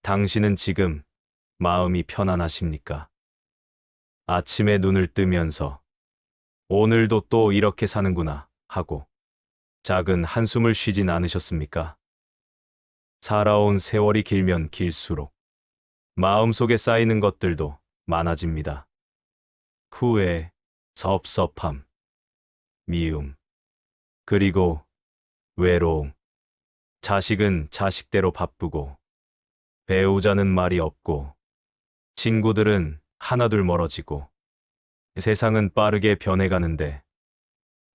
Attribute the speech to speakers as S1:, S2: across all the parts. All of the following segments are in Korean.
S1: 당신은 지금 마음이 편안하십니까? 아침에 눈을 뜨면서 오늘도 또 이렇게 사는구나 하고 작은 한숨을 쉬진 않으셨습니까? 살아온 세월이 길면 길수록 마음속에 쌓이는 것들도 많아집니다. 후회, 섭섭함, 미움, 그리고 외로움. 자식은 자식대로 바쁘고, 배우자는 말이 없고, 친구들은 하나둘 멀어지고, 세상은 빠르게 변해가는데,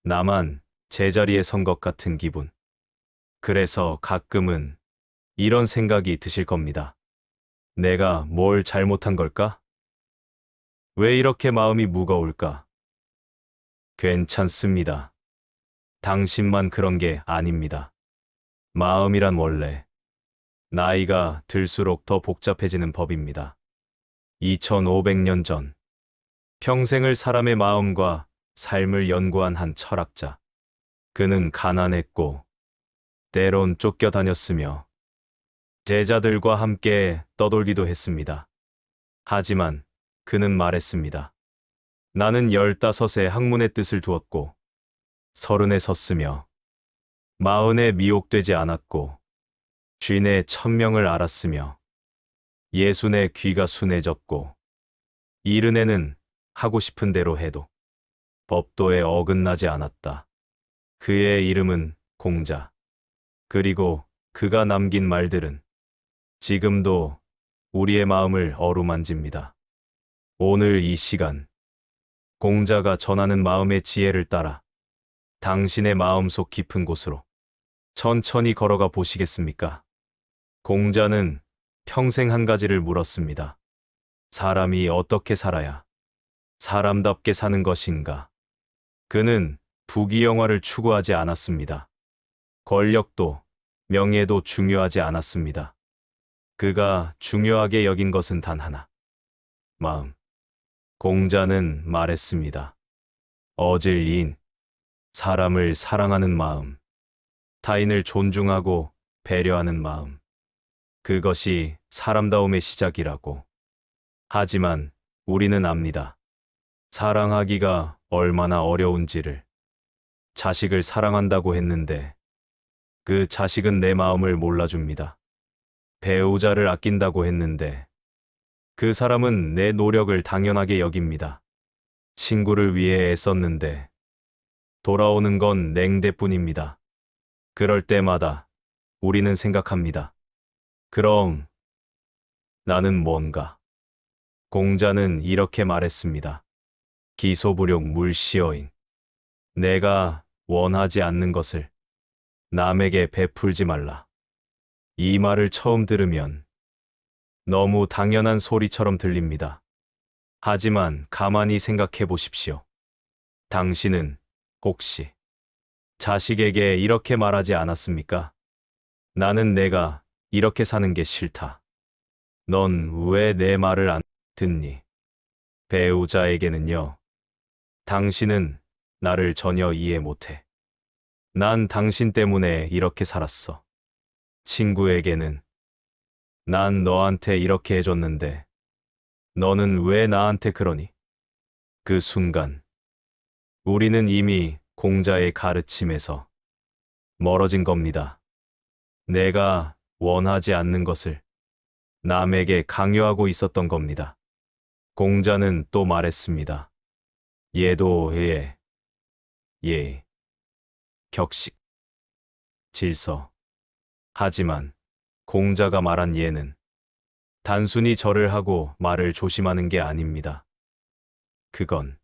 S1: 나만 제자리에 선 것 같은 기분. 그래서 가끔은 이런 생각이 드실 겁니다. 내가 뭘 잘못한 걸까? 왜 이렇게 마음이 무거울까? 괜찮습니다. 당신만 그런 게 아닙니다. 마음이란 원래 나이가 들수록 더 복잡해지는 법입니다. 2500년 전 평생을 사람의 마음과 삶을 연구한 한 철학자. 그는 가난했고 때론 쫓겨다녔으며 제자들과 함께 떠돌기도 했습니다. 하지만 그는 말했습니다. 나는 15에 학문의 뜻을 두었고 30에 섰으며 40에 미혹되지 않았고 50에 천명을 알았으며 60에 귀가 순해졌고 70에는 하고 싶은 대로 해도 법도에 어긋나지 않았다. 그의 이름은 공자. 그리고 그가 남긴 말들은 지금도 우리의 마음을 어루만집니다. 오늘 이 시간 공자가 전하는 마음의 지혜를 따라 당신의 마음속 깊은 곳으로 천천히 걸어가 보시겠습니까? 공자는 평생 한 가지를 물었습니다. 사람이 어떻게 살아야 사람답게 사는 것인가? 그는 부귀영화를 추구하지 않았습니다. 권력도 명예도 중요하지 않았습니다. 그가 중요하게 여긴 것은 단 하나. 마음. 공자는 말했습니다. 어질이인 사람을 사랑하는 마음, 타인을 존중하고 배려하는 마음. 그것이 사람다움의 시작이라고. 하지만 우리는 압니다. 사랑하기가 얼마나 어려운지를. 자식을 사랑한다고 했는데 그 자식은 내 마음을 몰라줍니다. 배우자를 아낀다고 했는데 그 사람은 내 노력을 당연하게 여깁니다. 친구를 위해 애썼는데 돌아오는 건 냉대뿐입니다. 그럴 때마다 우리는 생각합니다. 그럼 나는 뭔가? 공자는 이렇게 말했습니다. 기소부력 물시어인. 내가 원하지 않는 것을 남에게 베풀지 말라. 이 말을 처음 들으면 너무 당연한 소리처럼 들립니다. 하지만 가만히 생각해 보십시오. 당신은 혹시 자식에게 이렇게 말하지 않았습니까? 나는 내가 이렇게 사는 게 싫다. 넌 왜 내 말을 안 듣니? 배우자에게는요. 당신은 나를 전혀 이해 못해. 난 당신 때문에 이렇게 살았어. 친구에게는 난 너한테 이렇게 해줬는데 너는 왜 나한테 그러니? 그 순간 우리는 이미 공자의 가르침에서 멀어진 겁니다. 내가 원하지 않는 것을 남에게 강요하고 있었던 겁니다. 공자는 또 말했습니다. 예도 예, 격식, 질서. 하지만 공자가 말한 예는 단순히 절을 하고 말을 조심하는 게 아닙니다. 그건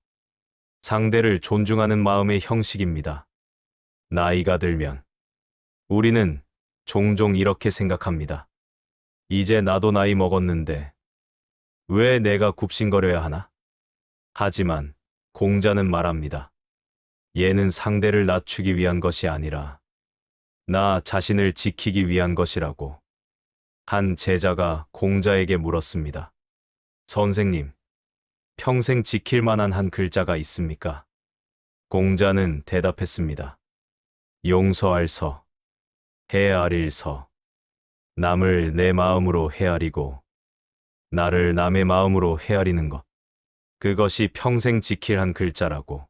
S1: 상대를 존중하는 마음의 형식입니다. 나이가 들면 우리는 종종 이렇게 생각합니다. 이제 나도 나이 먹었는데 왜 내가 굽신거려야 하나? 하지만 공자는 말합니다. 얘는 상대를 낮추기 위한 것이 아니라 나 자신을 지키기 위한 것이라고. 한 제자가 공자에게 물었습니다. 선생님, 평생 지킬 만한 한 글자가 있습니까? 공자는 대답했습니다. 용서할 서, 헤아릴 서, 남을 내 마음으로 헤아리고 나를 남의 마음으로 헤아리는 것. 그것이 평생 지킬 한 글자라고.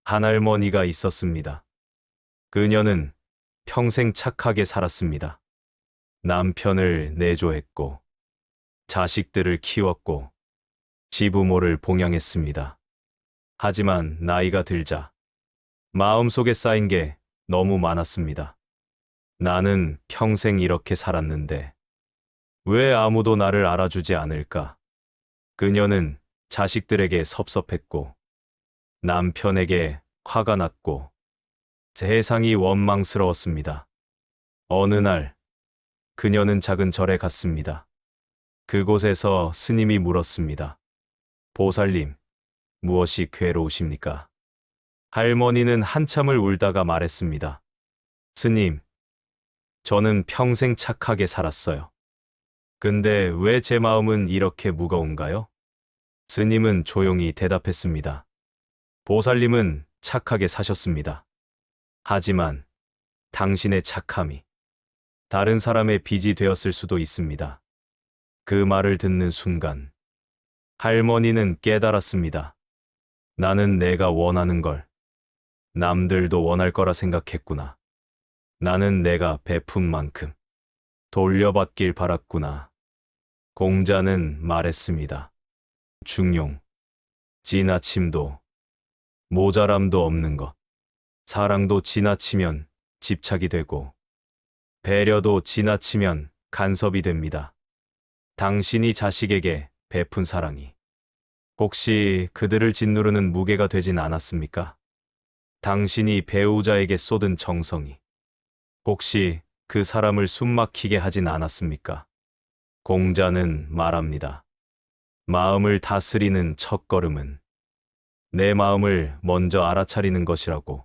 S1: 한 할머니가 있었습니다. 그녀는 평생 착하게 살았습니다. 남편을 내조했고, 자식들을 키웠고, 시부모를 봉양했습니다. 하지만 나이가 들자 마음속에 쌓인 게 너무 많았습니다. 나는 평생 이렇게 살았는데 왜 아무도 나를 알아주지 않을까? 그녀는 자식들에게 섭섭했고, 남편에게 화가 났고, 세상이 원망스러웠습니다. 어느 날, 그녀는 작은 절에 갔습니다. 그곳에서 스님이 물었습니다. 보살님, 무엇이 괴로우십니까? 할머니는 한참을 울다가 말했습니다. 스님, 저는 평생 착하게 살았어요. 근데 왜 제 마음은 이렇게 무거운가요? 스님은 조용히 대답했습니다. 보살님은 착하게 사셨습니다. 하지만 당신의 착함이 다른 사람의 빚이 되었을 수도 있습니다. 그 말을 듣는 순간 할머니는 깨달았습니다. 나는 내가 원하는 걸 남들도 원할 거라 생각했구나. 나는 내가 베푼 만큼 돌려받길 바랐구나. 공자는 말했습니다. 중용, 지나침도, 모자람도 없는 것. 사랑도 지나치면 집착이 되고, 배려도 지나치면 간섭이 됩니다. 당신이 자식에게 베푼 사랑이 혹시 그들을 짓누르는 무게가 되진 않았습니까? 당신이 배우자에게 쏟은 정성이 혹시 그 사람을 숨막히게 하진 않았습니까? 공자는 말합니다. 마음을 다스리는 첫걸음은 내 마음을 먼저 알아차리는 것이라고.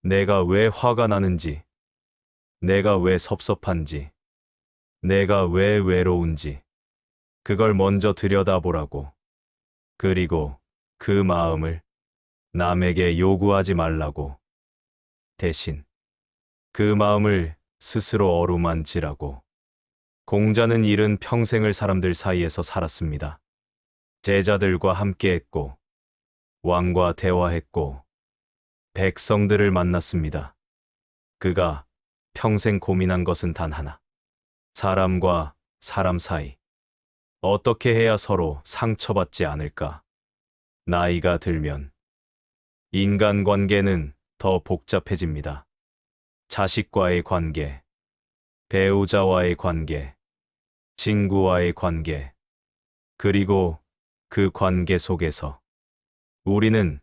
S1: 내가 왜 화가 나는지, 내가 왜 섭섭한지, 내가 왜 외로운지, 그걸 먼저 들여다보라고. 그리고 그 마음을 남에게 요구하지 말라고. 대신 그 마음을 스스로 어루만지라고. 공자는 이른 평생을 사람들 사이에서 살았습니다. 제자들과 함께했고, 왕과 대화했고, 백성들을 만났습니다. 그가 평생 고민한 것은 단 하나. 사람과 사람 사이. 어떻게 해야 서로 상처받지 않을까? 나이가 들면 인간관계는 더 복잡해집니다. 자식과의 관계, 배우자와의 관계, 친구와의 관계, 그리고 그 관계 속에서 우리는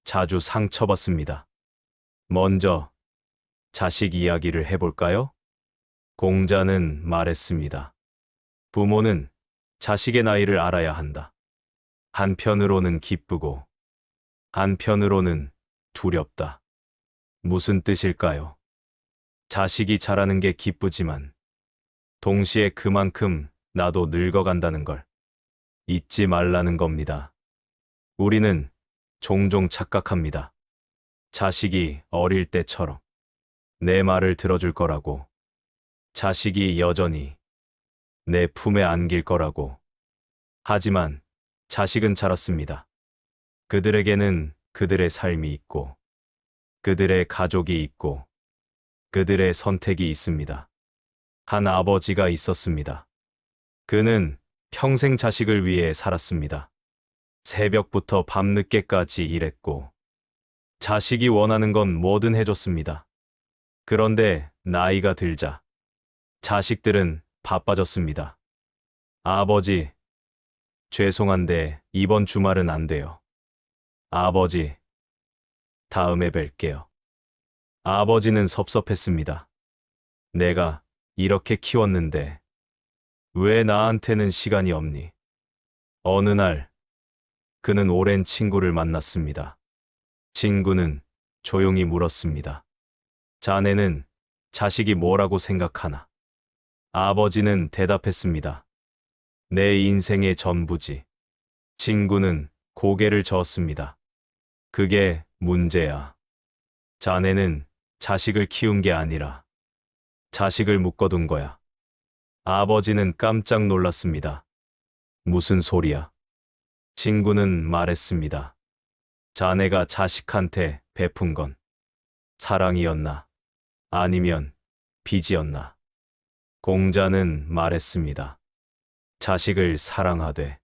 S1: 자주 상처받습니다. 먼저 자식 이야기를 해볼까요? 공자는 말했습니다. 부모는 자식의 나이를 알아야 한다. 한편으로는 기쁘고 한편으로는 두렵다. 무슨 뜻일까요? 자식이 자라는 게 기쁘지만 동시에 그만큼 나도 늙어간다는 걸 잊지 말라는 겁니다. 우리는 종종 착각합니다. 자식이 어릴 때처럼 내 말을 들어줄 거라고. 자식이 여전히 내 품에 안길 거라고. 하지만 자식은 자랐습니다. 그들에게는 그들의 삶이 있고, 그들의 가족이 있고, 그들의 선택이 있습니다. 한 아버지가 있었습니다. 그는 평생 자식을 위해 살았습니다. 새벽부터 밤늦게까지 일했고, 자식이 원하는 건 뭐든 해줬습니다. 그런데 나이가 들자, 자식들은 바빠졌습니다. 아버지, 죄송한데 이번 주말은 안 돼요. 아버지, 다음에 뵐게요. 아버지는 섭섭했습니다. 내가 이렇게 키웠는데 왜 나한테는 시간이 없니? 어느 날 그는 오랜 친구를 만났습니다. 친구는 조용히 물었습니다. 자네는 자식이 뭐라고 생각하나? 아버지는 대답했습니다. 내 인생의 전부지. 친구는 고개를 저었습니다. 그게 문제야. 자네는 자식을 키운 게 아니라 자식을 묶어둔 거야. 아버지는 깜짝 놀랐습니다. 무슨 소리야? 친구는 말했습니다. 자네가 자식한테 베푼 건 사랑이었나? 아니면 빚이었나? 공자는 말했습니다. 자식을 사랑하되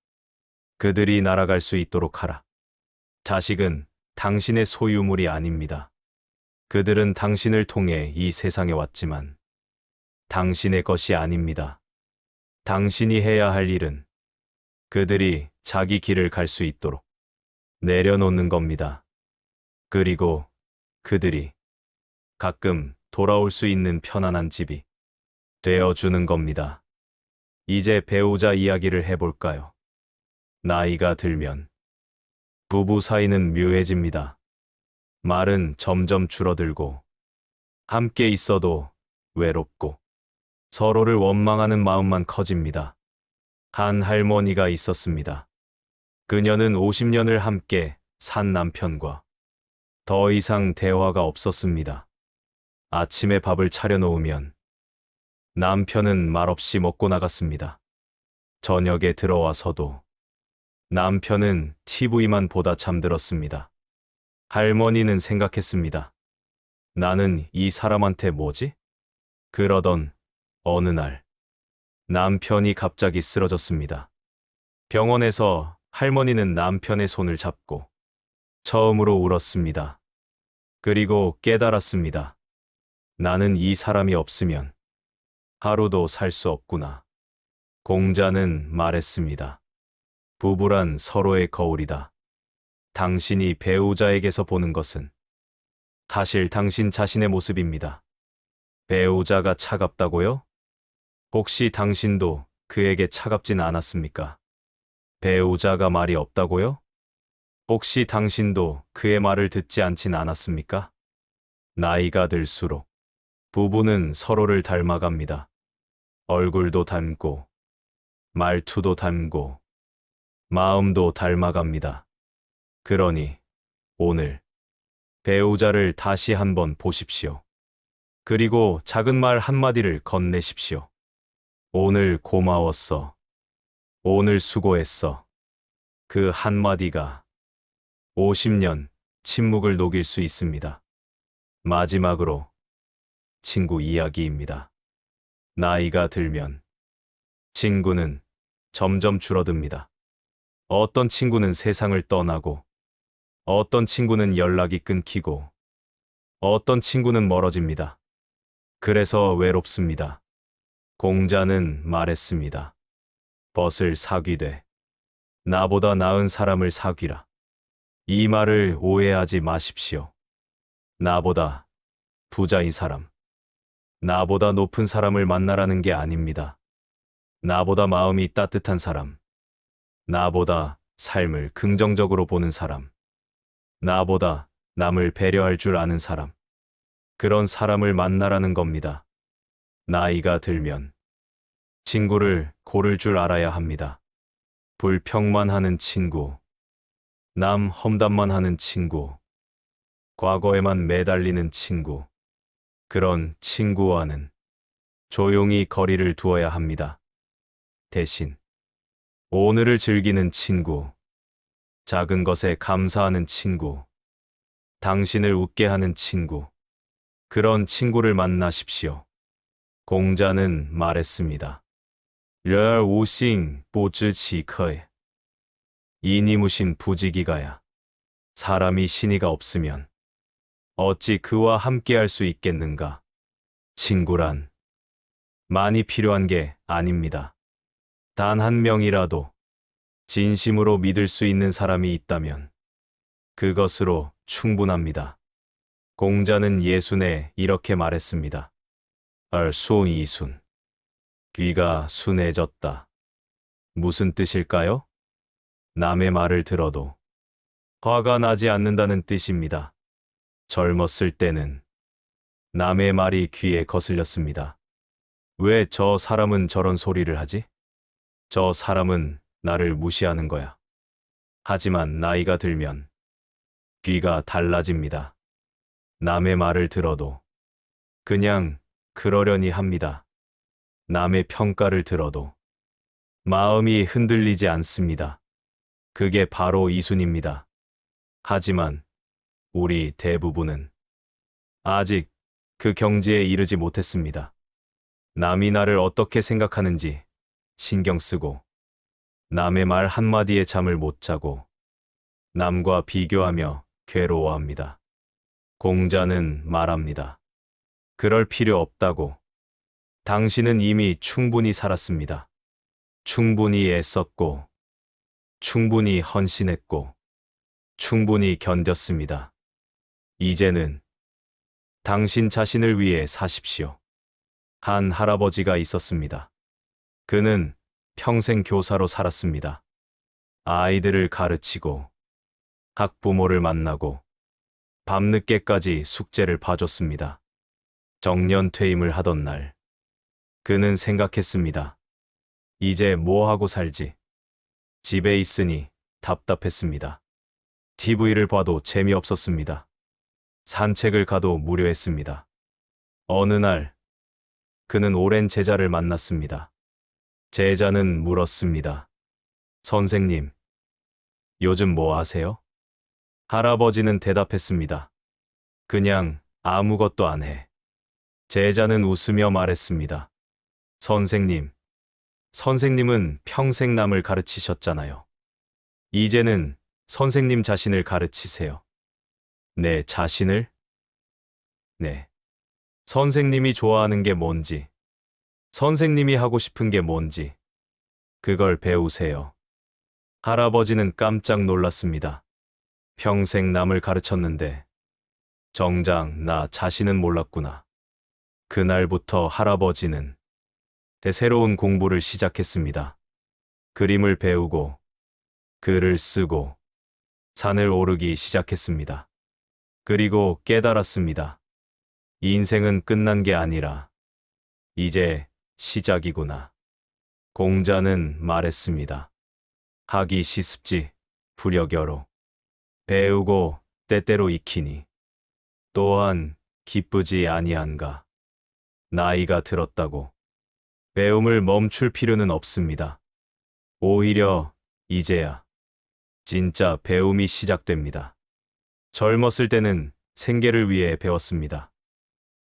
S1: 그들이 날아갈 수 있도록 하라. 자식은 당신의 소유물이 아닙니다. 그들은 당신을 통해 이 세상에 왔지만 당신의 것이 아닙니다. 당신이 해야 할 일은 그들이 자기 길을 갈 수 있도록 내려놓는 겁니다. 그리고 그들이 가끔 돌아올 수 있는 편안한 집이 되어주는 겁니다. 이제 배우자 이야기를 해볼까요? 나이가 들면 부부 사이는 묘해집니다. 말은 점점 줄어들고 함께 있어도 외롭고 서로를 원망하는 마음만 커집니다. 한 할머니가 있었습니다. 그녀는 50년을 함께 산 남편과 더 이상 대화가 없었습니다. 아침에 밥을 차려놓으면 남편은 말없이 먹고 나갔습니다. 저녁에 들어와서도 남편은 TV만 보다 잠들었습니다. 할머니는 생각했습니다. 나는 이 사람한테 뭐지? 그러던 어느 날 남편이 갑자기 쓰러졌습니다. 병원에서 할머니는 남편의 손을 잡고 처음으로 울었습니다. 그리고 깨달았습니다. 나는 이 사람이 없으면 하루도 살 수 없구나. 공자는 말했습니다. 부부란 서로의 거울이다. 당신이 배우자에게서 보는 것은 사실 당신 자신의 모습입니다. 배우자가 차갑다고요? 혹시 당신도 그에게 차갑진 않았습니까? 배우자가 말이 없다고요? 혹시 당신도 그의 말을 듣지 않진 않았습니까? 나이가 들수록 부부는 서로를 닮아갑니다. 얼굴도 닮고, 말투도 닮고, 마음도 닮아갑니다. 그러니 오늘 배우자를 다시 한번 보십시오. 그리고 작은 말 한마디를 건네십시오. 오늘 고마웠어. 오늘 수고했어. 그 한마디가 50년 침묵을 녹일 수 있습니다. 마지막으로 친구 이야기입니다. 나이가 들면 친구는 점점 줄어듭니다. 어떤 친구는 세상을 떠나고, 어떤 친구는 연락이 끊기고, 어떤 친구는 멀어집니다. 그래서 외롭습니다. 공자는 말했습니다. 벗을 사귀되 나보다 나은 사람을 사귀라. 이 말을 오해하지 마십시오. 나보다 부자인 사람, 나보다 높은 사람을 만나라는 게 아닙니다. 나보다 마음이 따뜻한 사람, 나보다 삶을 긍정적으로 보는 사람, 나보다 남을 배려할 줄 아는 사람, 그런 사람을 만나라는 겁니다. 나이가 들면 친구를 고를 줄 알아야 합니다. 불평만 하는 친구, 남 험담만 하는 친구, 과거에만 매달리는 친구, 그런 친구와는 조용히 거리를 두어야 합니다. 대신 오늘을 즐기는 친구, 작은 것에 감사하는 친구, 당신을 웃게 하는 친구, 그런 친구를 만나십시오. 공자는 말했습니다. 人而无信不知其可也. 이니무신 부지기가야. 사람이 신의가 없으면 어찌 그와 함께할 수 있겠는가. 친구란 많이 필요한 게 아닙니다. 단 한 명이라도 진심으로 믿을 수 있는 사람이 있다면 그것으로 충분합니다. 공자는 예순에 이렇게 말했습니다. 얼순이순. 귀가 순해졌다. 무슨 뜻일까요? 남의 말을 들어도 화가 나지 않는다는 뜻입니다. 젊었을 때는 남의 말이 귀에 거슬렸습니다. 왜 저 사람은 저런 소리를 하지? 저 사람은 나를 무시하는 거야. 하지만 나이가 들면 귀가 달라집니다. 남의 말을 들어도 그냥 그러려니 합니다. 남의 평가를 들어도 마음이 흔들리지 않습니다. 그게 바로 이순입니다. 하지만 우리 대부분은 아직 그 경지에 이르지 못했습니다. 남이 나를 어떻게 생각하는지 신경 쓰고, 남의 말 한마디에 잠을 못 자고, 남과 비교하며 괴로워합니다. 공자는 말합니다. 그럴 필요 없다고. 당신은 이미 충분히 살았습니다. 충분히 애썼고, 충분히 헌신했고, 충분히 견뎠습니다. 이제는 당신 자신을 위해 사십시오. 한 할아버지가 있었습니다. 그는 평생 교사로 살았습니다. 아이들을 가르치고, 학부모를 만나고, 밤늦게까지 숙제를 봐줬습니다. 정년 퇴임을 하던 날, 그는 생각했습니다. 이제 뭐 하고 살지? 집에 있으니 답답했습니다. TV를 봐도 재미없었습니다. 산책을 가도 무료했습니다. 어느 날, 그는 오랜 제자를 만났습니다. 제자는 물었습니다. 선생님, 요즘 뭐 하세요? 할아버지는 대답했습니다. 그냥 아무것도 안 해. 제자는 웃으며 말했습니다. 선생님은 평생 남을 가르치셨잖아요. 이제는 선생님 자신을 가르치세요. 내 자신을? 네. 선생님이 좋아하는 게 뭔지, 선생님이 하고 싶은 게 뭔지, 그걸 배우세요. 할아버지는 깜짝 놀랐습니다. 평생 남을 가르쳤는데, 정작 나 자신은 몰랐구나. 그날부터 할아버지는 새로운 공부를 시작했습니다. 그림을 배우고, 글을 쓰고, 산을 오르기 시작했습니다. 그리고 깨달았습니다. 인생은 끝난 게 아니라 이제 시작이구나. 공자는 말했습니다. 하기 시습지 불여겨로 배우고 때때로 익히니 또한 기쁘지 아니한가. 나이가 들었다고 배움을 멈출 필요는 없습니다. 오히려 이제야 진짜 배움이 시작됩니다. 젊었을 때는 생계를 위해 배웠습니다.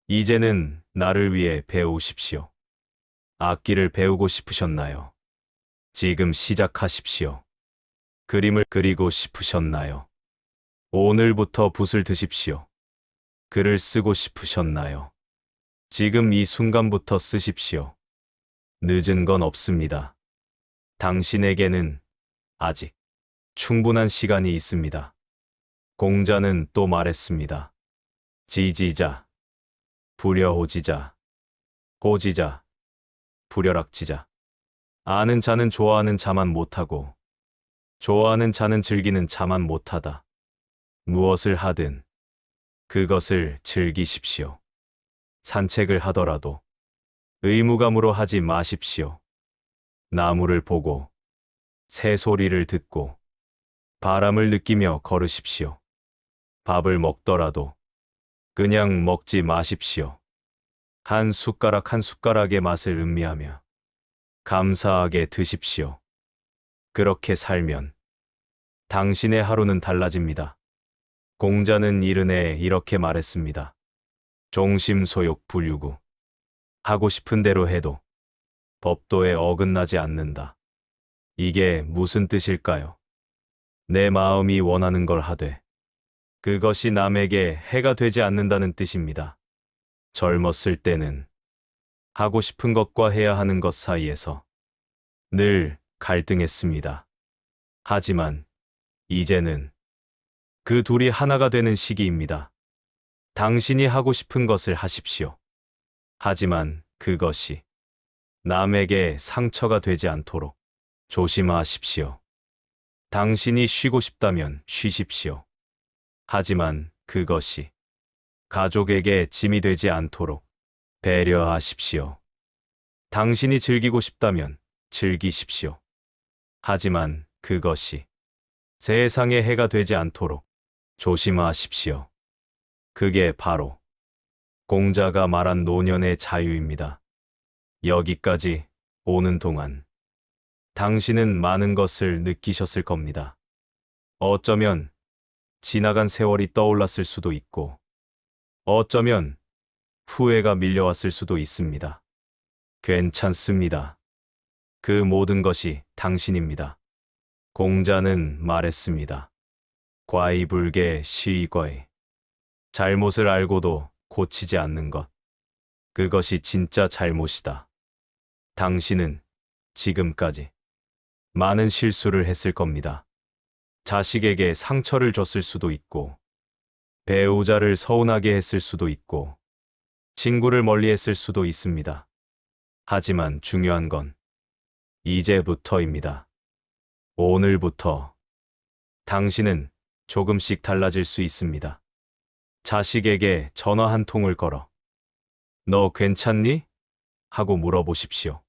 S1: 이제는 나를 위해 배우십시오. 악기를 배우고 싶으셨나요? 지금 시작하십시오. 그림을 그리고 싶으셨나요? 오늘부터 붓을 드십시오. 글을 쓰고 싶으셨나요? 지금 이 순간부터 쓰십시오. 늦은 건 없습니다. 당신에게는 아직 충분한 시간이 있습니다. 공자는 또 말했습니다. 지지자, 불여호지자, 호지자, 불여락지자. 아는 자는 좋아하는 자만 못하고, 좋아하는 자는 즐기는 자만 못하다. 무엇을 하든 그것을 즐기십시오. 산책을 하더라도 의무감으로 하지 마십시오. 나무를 보고, 새소리를 듣고, 바람을 느끼며 걸으십시오. 밥을 먹더라도 그냥 먹지 마십시오. 한 숟가락 한 숟가락의 맛을 음미하며 감사하게 드십시오. 그렇게 살면 당신의 하루는 달라집니다. 공자는 이른에 이렇게 말했습니다. 종심소욕 불유구. 하고 싶은 대로 해도 법도에 어긋나지 않는다. 이게 무슨 뜻일까요? 내 마음이 원하는 걸 하되 그것이 남에게 해가 되지 않는다는 뜻입니다. 젊었을 때는 하고 싶은 것과 해야 하는 것 사이에서 늘 갈등했습니다. 하지만 이제는 그 둘이 하나가 되는 시기입니다. 당신이 하고 싶은 것을 하십시오. 하지만 그것이 남에게 상처가 되지 않도록 조심하십시오. 당신이 쉬고 싶다면 쉬십시오. 하지만 그것이 가족에게 짐이 되지 않도록 배려하십시오. 당신이 즐기고 싶다면 즐기십시오. 하지만 그것이 세상에 해가 되지 않도록 조심하십시오. 그게 바로 공자가 말한 노년의 자유입니다. 여기까지 오는 동안 당신은 많은 것을 느끼셨을 겁니다. 어쩌면 지나간 세월이 떠올랐을 수도 있고, 어쩌면 후회가 밀려왔을 수도 있습니다. 괜찮습니다. 그 모든 것이 당신입니다. 공자는 말했습니다. 과이불개 시의거이. 잘못을 알고도 고치지 않는 것. 그것이 진짜 잘못이다. 당신은 지금까지 많은 실수를 했을 겁니다. 자식에게 상처를 줬을 수도 있고, 배우자를 서운하게 했을 수도 있고, 친구를 멀리했을 수도 있습니다. 하지만 중요한 건 이제부터입니다. 오늘부터 당신은 조금씩 달라질 수 있습니다. 자식에게 전화 한 통을 걸어 "너 괜찮니?" 하고 물어보십시오.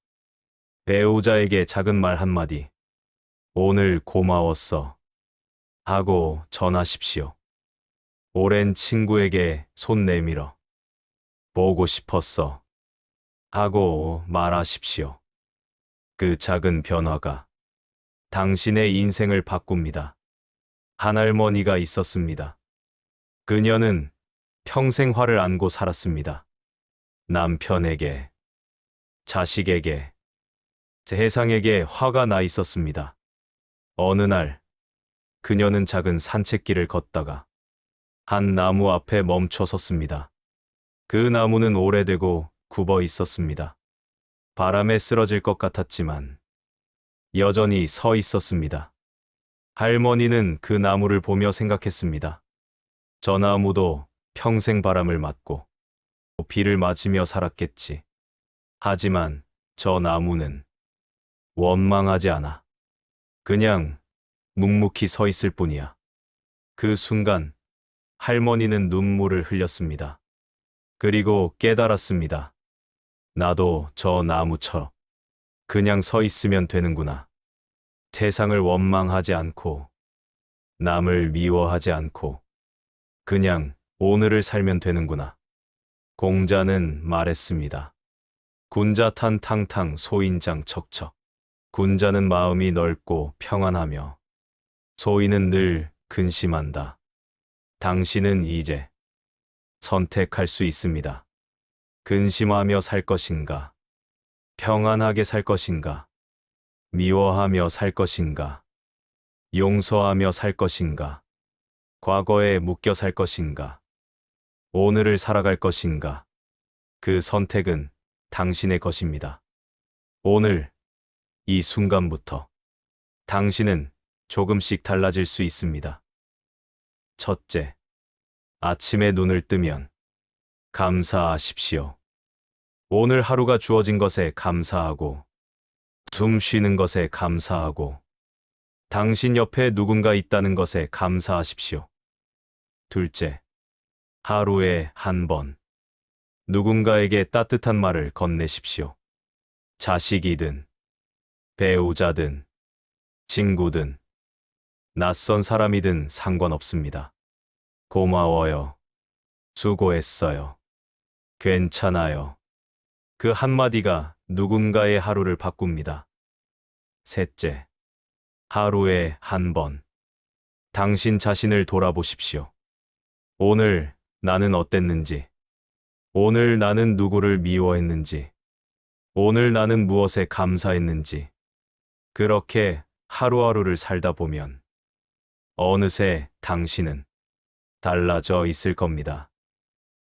S1: 배우자에게 작은 말 한마디 "오늘 고마웠어" 하고 전하십시오. 오랜 친구에게 손 내밀어 "보고 싶었어" 하고 말하십시오. 그 작은 변화가 당신의 인생을 바꿉니다. 한 할머니가 있었습니다. 그녀는 평생 화를 안고 살았습니다. 남편에게, 자식에게, 세상에게 화가 나 있었습니다. 어느 날 그녀는 작은 산책길을 걷다가 한 나무 앞에 멈춰 섰습니다. 그 나무는 오래되고 굽어 있었습니다. 바람에 쓰러질 것 같았지만 여전히 서 있었습니다. 할머니는 그 나무를 보며 생각했습니다. 저 나무도 평생 바람을 맞고 비를 맞으며 살았겠지. 하지만 저 나무는 원망하지 않아. 그냥 묵묵히 서 있을 뿐이야. 그 순간 할머니는 눈물을 흘렸습니다. 그리고 깨달았습니다. 나도 저 나무처럼 그냥 서 있으면 되는구나. 세상을 원망하지 않고, 남을 미워하지 않고, 그냥 오늘을 살면 되는구나. 공자는 말했습니다. 군자탄 탕탕 소인장 척척. 군자는 마음이 넓고 평안하며, 소인은 늘 근심한다. 당신은 이제 선택할 수 있습니다. 근심하며 살 것인가? 평안하게 살 것인가? 미워하며 살 것인가? 용서하며 살 것인가? 과거에 묶여 살 것인가? 오늘을 살아갈 것인가? 그 선택은 당신의 것입니다. 오늘, 이 순간부터 당신은 조금씩 달라질 수 있습니다. 첫째, 아침에 눈을 뜨면 감사하십시오. 오늘 하루가 주어진 것에 감사하고, 숨 쉬는 것에 감사하고, 당신 옆에 누군가 있다는 것에 감사하십시오. 둘째, 하루에 한 번, 누군가에게 따뜻한 말을 건네십시오. 자식이든, 배우자든, 친구든, 낯선 사람이든 상관없습니다. 고마워요. 수고했어요. 괜찮아요. 그 한마디가 누군가의 하루를 바꿉니다. 셋째, 하루에 한 번, 당신 자신을 돌아보십시오. 오늘 나는 어땠는지, 오늘 나는 누구를 미워했는지, 오늘 나는 무엇에 감사했는지, 그렇게 하루하루를 살다 보면 어느새 당신은 달라져 있을 겁니다.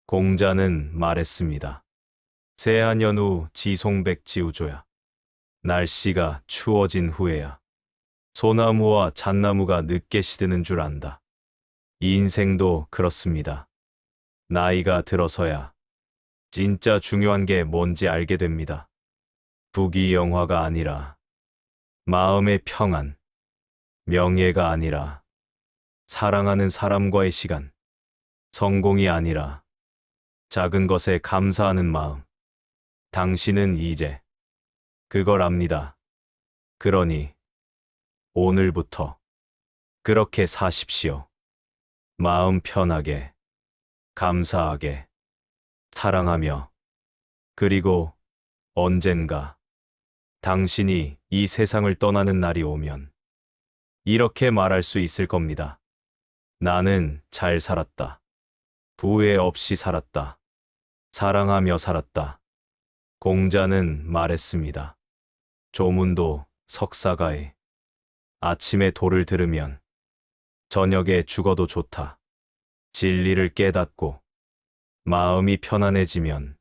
S1: 공자는 말했습니다. 새한 연후 지송백지우조야. 날씨가 추워진 후에야 소나무와 잣나무가 늦게 시드는 줄 안다. 인생도 그렇습니다. 나이가 들어서야 진짜 중요한 게 뭔지 알게 됩니다. 부귀영화가 아니라 마음의 평안, 명예가 아니라 사랑하는 사람과의 시간, 성공이 아니라 작은 것에 감사하는 마음. 당신은 이제 그걸 압니다. 그러니 오늘부터 그렇게 사십시오. 마음 편하게, 감사하게, 사랑하며, 그리고 언젠가 당신이 이 세상을 떠나는 날이 오면 이렇게 말할 수 있을 겁니다. 나는 잘 살았다. 후회 없이 살았다. 사랑하며 살았다. 공자는 말했습니다. 조문도 석사가에 아침에 도를 들으면 저녁에 죽어도 좋다. 진리를 깨닫고 마음이 편안해지면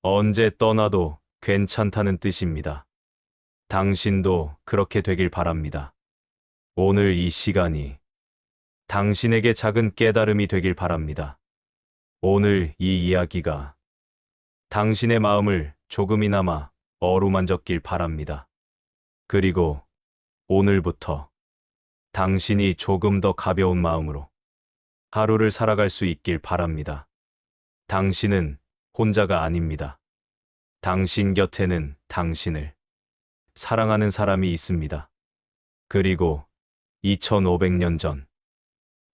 S1: 언제 떠나도 괜찮다는 뜻입니다. 당신도 그렇게 되길 바랍니다. 오늘 이 시간이 당신에게 작은 깨달음이 되길 바랍니다. 오늘 이 이야기가 당신의 마음을 조금이나마 어루만졌길 바랍니다. 그리고 오늘부터 당신이 조금 더 가벼운 마음으로 하루를 살아갈 수 있길 바랍니다. 당신은 혼자가 아닙니다. 당신 곁에는 당신을 사랑하는 사람이 있습니다. 그리고 2500년 전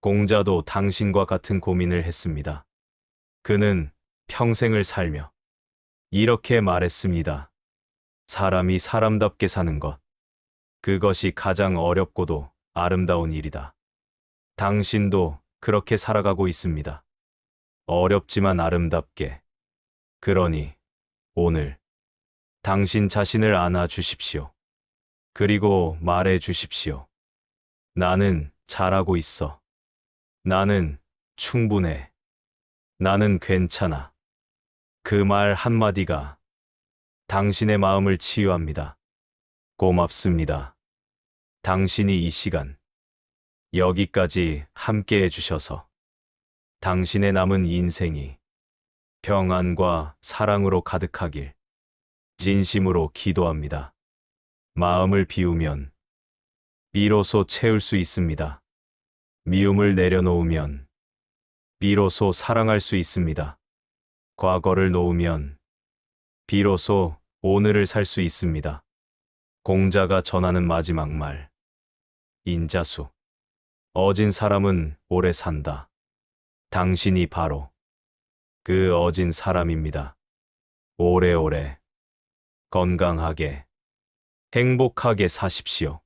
S1: 공자도 당신과 같은 고민을 했습니다. 그는 평생을 살며 이렇게 말했습니다. 사람이 사람답게 사는 것, 그것이 가장 어렵고도 아름다운 일이다. 당신도 그렇게 살아가고 있습니다. 어렵지만 아름답게. 그러니 오늘 당신 자신을 안아 주십시오. 그리고 말해 주십시오. 나는 잘하고 있어. 나는 충분해. 나는 괜찮아. 그 말 한마디가 당신의 마음을 치유합니다. 고맙습니다. 당신이 이 시간 여기까지 함께 해주셔서 당신의 남은 인생이 평안과 사랑으로 가득하길 진심으로 기도합니다. 마음을 비우면 비로소 채울 수 있습니다. 미움을 내려놓으면 비로소 사랑할 수 있습니다. 과거를 놓으면 비로소 오늘을 살 수 있습니다. 공자가 전하는 마지막 말. 인자수. 어진 사람은 오래 산다. 당신이 바로 그 어진 사람입니다. 오래오래 건강하게 행복하게 사십시오.